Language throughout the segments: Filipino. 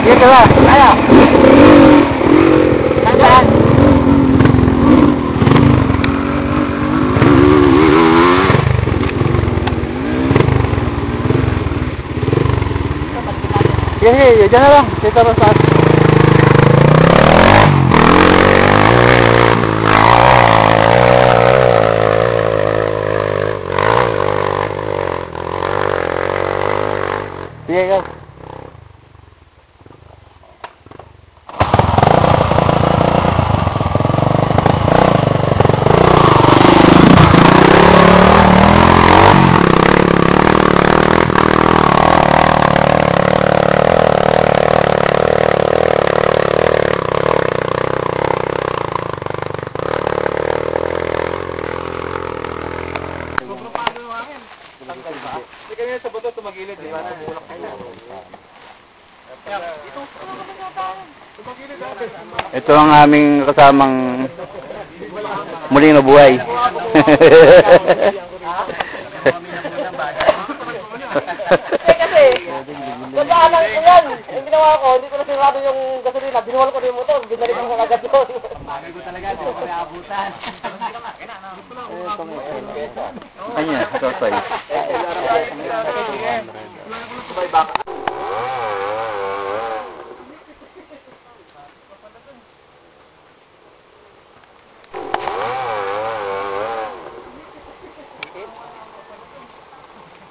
Sige ka ba? Kaya. Saan? Sige, dyan na lang. Dito na sa atin. Sige, go. Hindi kanya sa bato tumagilid. Di ba? Tumulak kayo. Ito ang aming kasamang muling nabuhay. Kasi, nag-aanang ko yan. Yung ginawa ko, hindi ko na sinurado yung gasolina. Binuwal ko na yung motor. Binalik ko agad yun. Bagay ko talaga. Hindi ko naabutan. Ayan, totoy.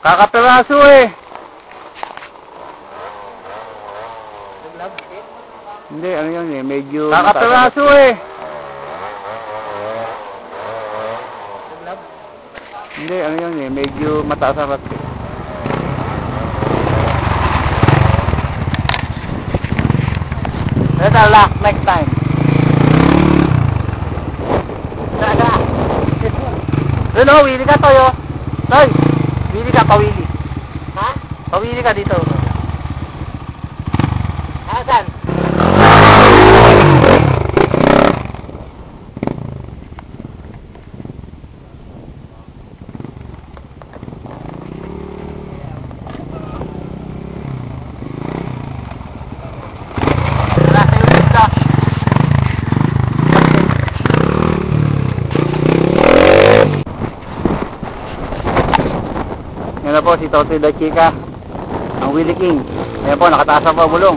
Kakapiraso eh. Hindi, ano yun eh, medyo... Kakapiraso eh. Hindi, ano yun eh, medyo mataas ang rat eh. Better luck next time. Talaga. Ano, wili ka Toyo. Toy, wili ka, pawili. Ha? Pawili ka dito. Asan? Yan na po si Totoy La Chica, ang Willie King. Yan po, nakataas ang pabulong.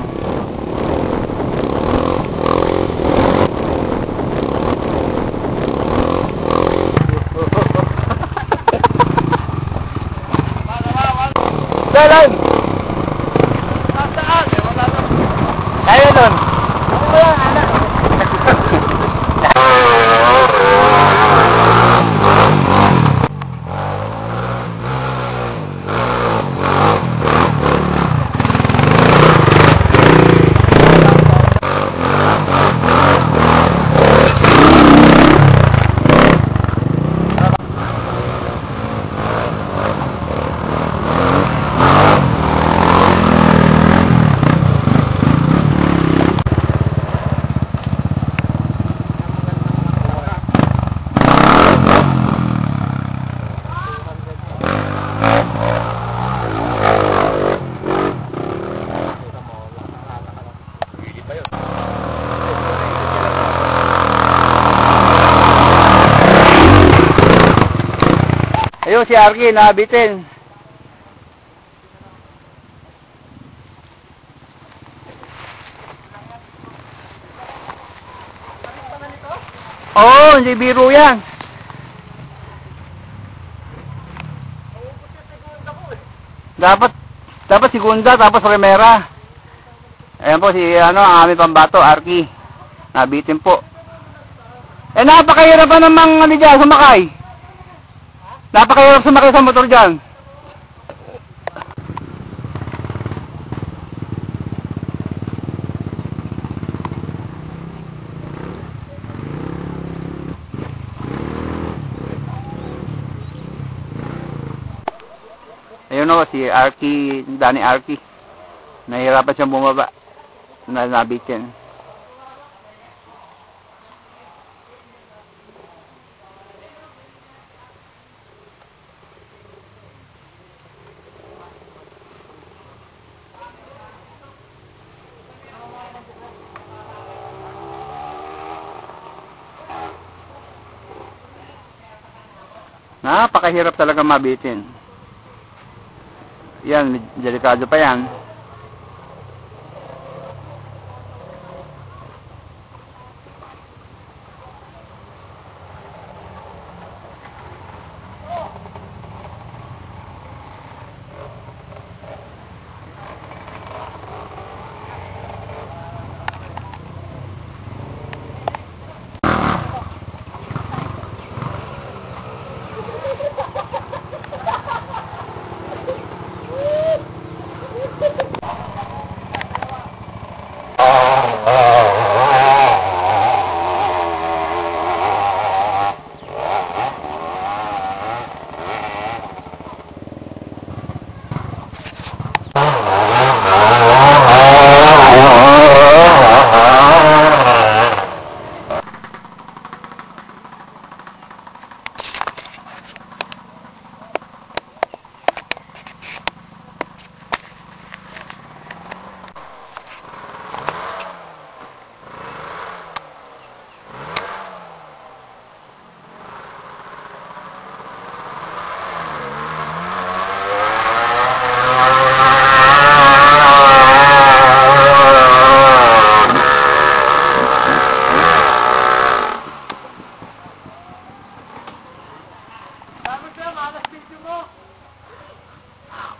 Dalan! Kaya doon! Ano ba yan, anak? Ayun si Arky, nabitin. Oo, hindi biro yan. Dapat segunda, tapos primera. Ayan po si ang aming pambato, Arky. Nabitin po. Napakahirap pa namang dyan, sumakay. Napakahirap sumakay sa motor dyan. Ayun o, si Arky, Danny Arky. Nahihirapan siyang bumaba. Nabitin. Napakahirap talaga mabitin. Yan, delikado pa yan.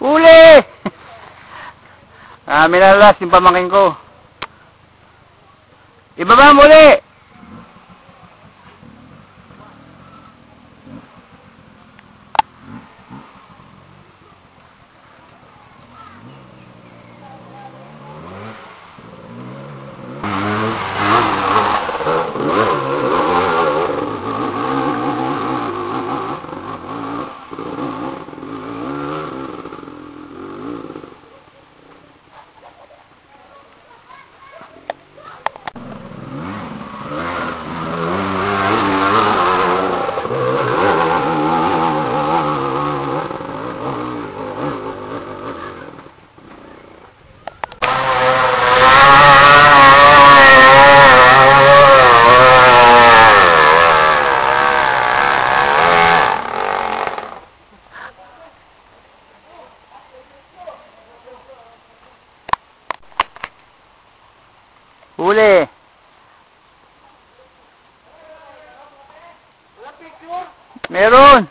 Uli! Minalas yung pamangkin ko. Ibaba mo uli! Huli. Meron.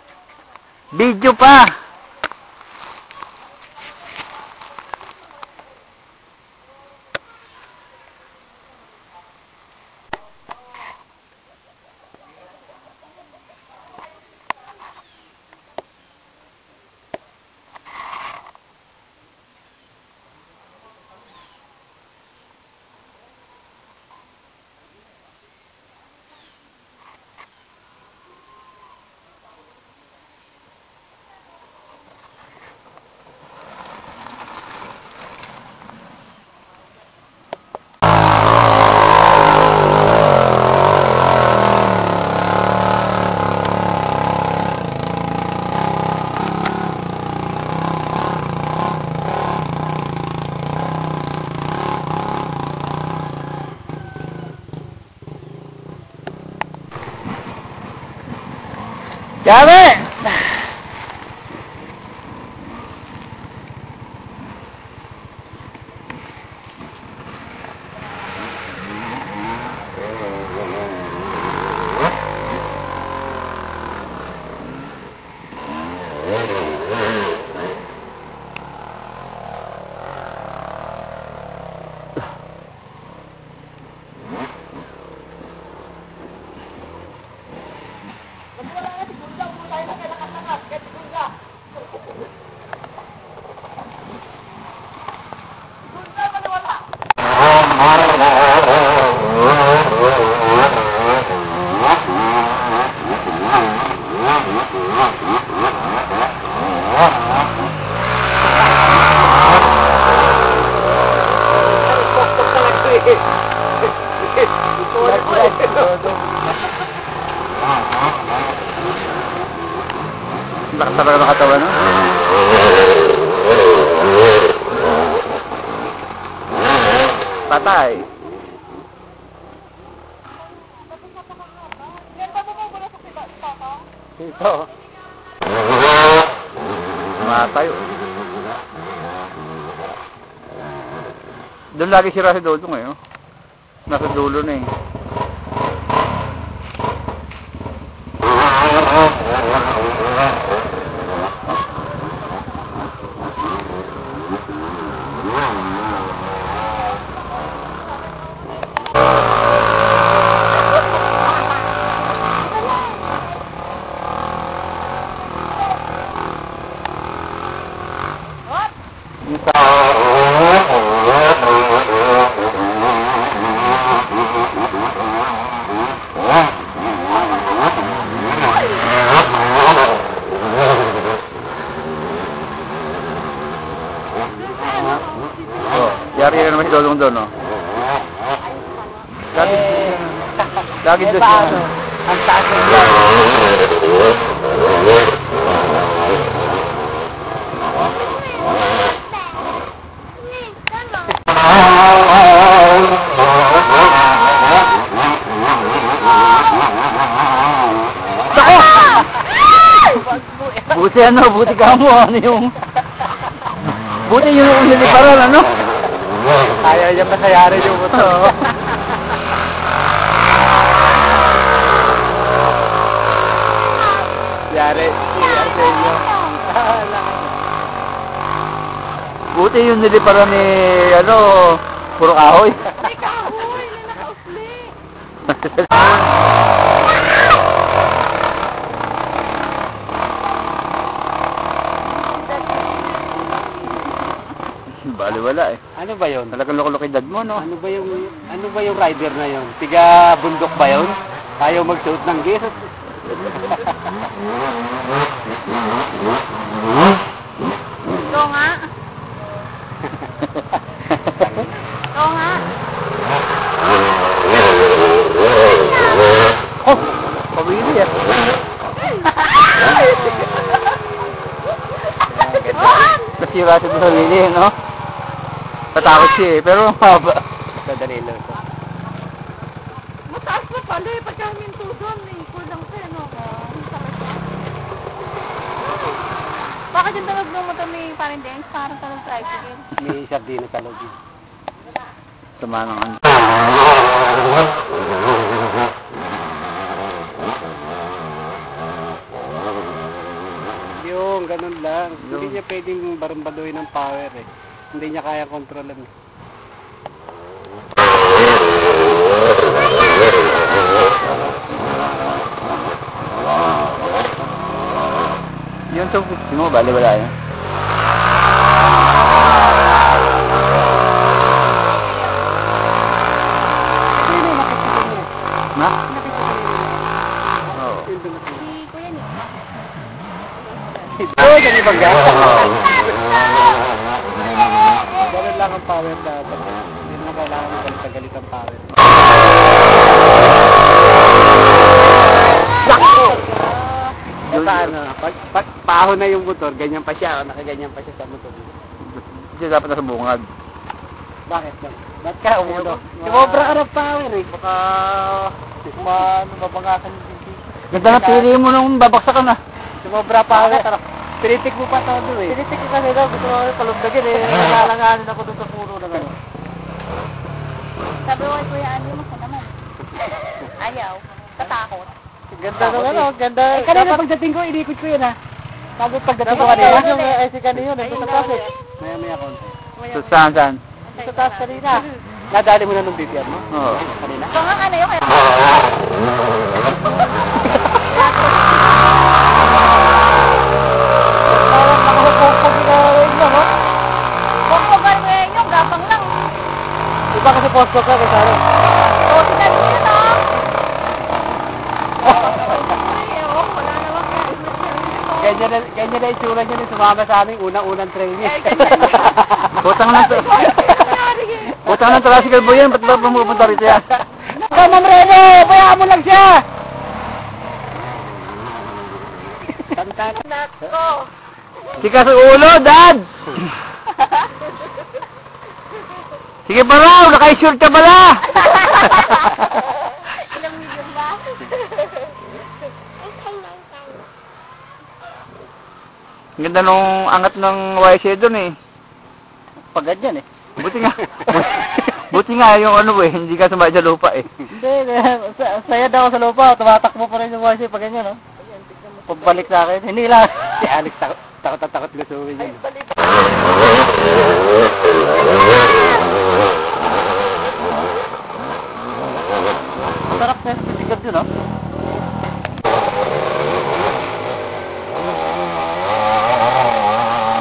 Video pa. Dami! Lakas talaga ng katawan, no? Patay. Ito. Nakatayo. Doon lagi sira si Dodong eh. Oh. Nasa dulo na eh. Yari na naman si Dodong doon, no? Lagi doon siya. Ang taas ng yan. Buti ano, buti ka mo, ano yung... Buti yung niliparan, ano? Ayaw niya pasayarin yung motor. Yari sa inyo. Buti yung niliparan ni, ano, puro kahoy. May kahoy na nakausli. Bali wala eh. Ano ba yun? Talagang loko-lokidad mo, no? Ano ba yung rider na yun? Tiga bundok ba yun? Ayaw magsuot ng gear. Ito nga. Ito nga. Oh! Pabili eh. Nasira siya sa lili, no? Tatakot siya eh, pero mahaba. Dadali lang. Mataas na pala eh. Pagka huminto doon eh. Kulang ka eh, no? Bakit yung tunog ng motor may parang dance? Parang sa tricycle. May sardina sa loob. Tama ng ano. Yung ganun lang. Hindi niya pwedeng barumbaduhin ng power eh. Hindi niya kaya kontrolan. Yung 250 mo, bali wala yun. Sino yung nakikita niya? Na? Nakikita Oo. Si Kuya niya. Ito, yan ibang gata. Ganun lang ang power dapat. Hindi naman kailangan ng galit ang power. Basta ano, pag paho na yung motor, ganyan pa siya, o nakaganyan pa siya sa motor. Hindi dapat nasa bungad. Bakit? Ba't ka umuno? Sumobra ka ng power eh. Baka mabangasan yung hindi. Ganda na pili mo nung babaksakan na. Sumobra power. Pinitik mo pa todo eh. Pinitik ko kasi daw, gusto ko palugdagin eh. Nalalanganin ako doon sa puno na gano'n. Sabi ko kay Kuya Andy, masya naman. Ayaw. Tatakot. Ganda naman ano, ganda. Eh, kanina pagdating ko, inikot ko yun ha. Sabi pagdating ko kanina. Yung IC kanina yun, nandun sa traffic. Maya konti. So, saan? Sa taas kanina. Nadali mo na nung BPM mo? Oo. Kanina? Ito nga ano yun kaya. Parang nakahupog na rin mo, no? Pagpagal ko yan yung gapang lang. Iba kasi posto ka kay Saro. Oo, sinali ko na. Wala naman kaya. Ganyan na itsura niya nung sumama sa aming unang-unang training. Putang ng Putang ng tricycle boy yan, ba't ba pumupunta rito yan? Ma'am Rene, bayaan mo lang siya! Nako. Sika sa ulo, Dad! Sige pa raw, naka-shirt ka pala! Ilang million ba? Ang ganda nung angat ng YC doon eh. Pag ganyan eh. Buti nga. Buti nga yung ano eh, hindi ka sumakay sa lupa eh. Hindi, saya daw sa lupa. Tumatakbo pa rin yung YC pag ganyan, no? Pagbalik sa akin, hindi lang. Si Alex takot gasuhin yun. Sarap na yung sisigab yun, no?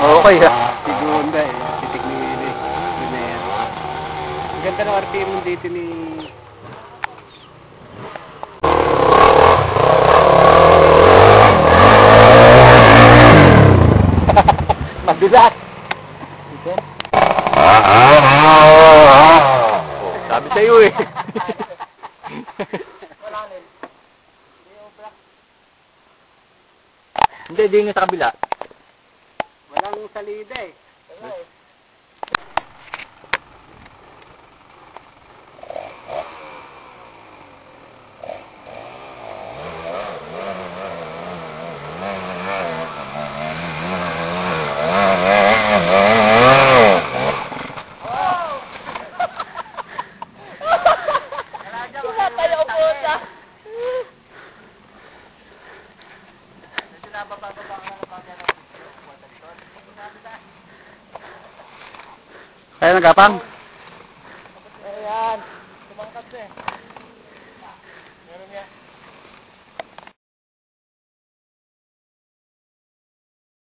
Okay ha. Si Gonda eh. Si Tiknili. Yun na yan. Ang ganda ng RPM dito ni... Mabilat. Sabi sa'yo eh. Hindi, di nga sa kabila. Walang salida eh. Tayo po sa... Kaya nagapang?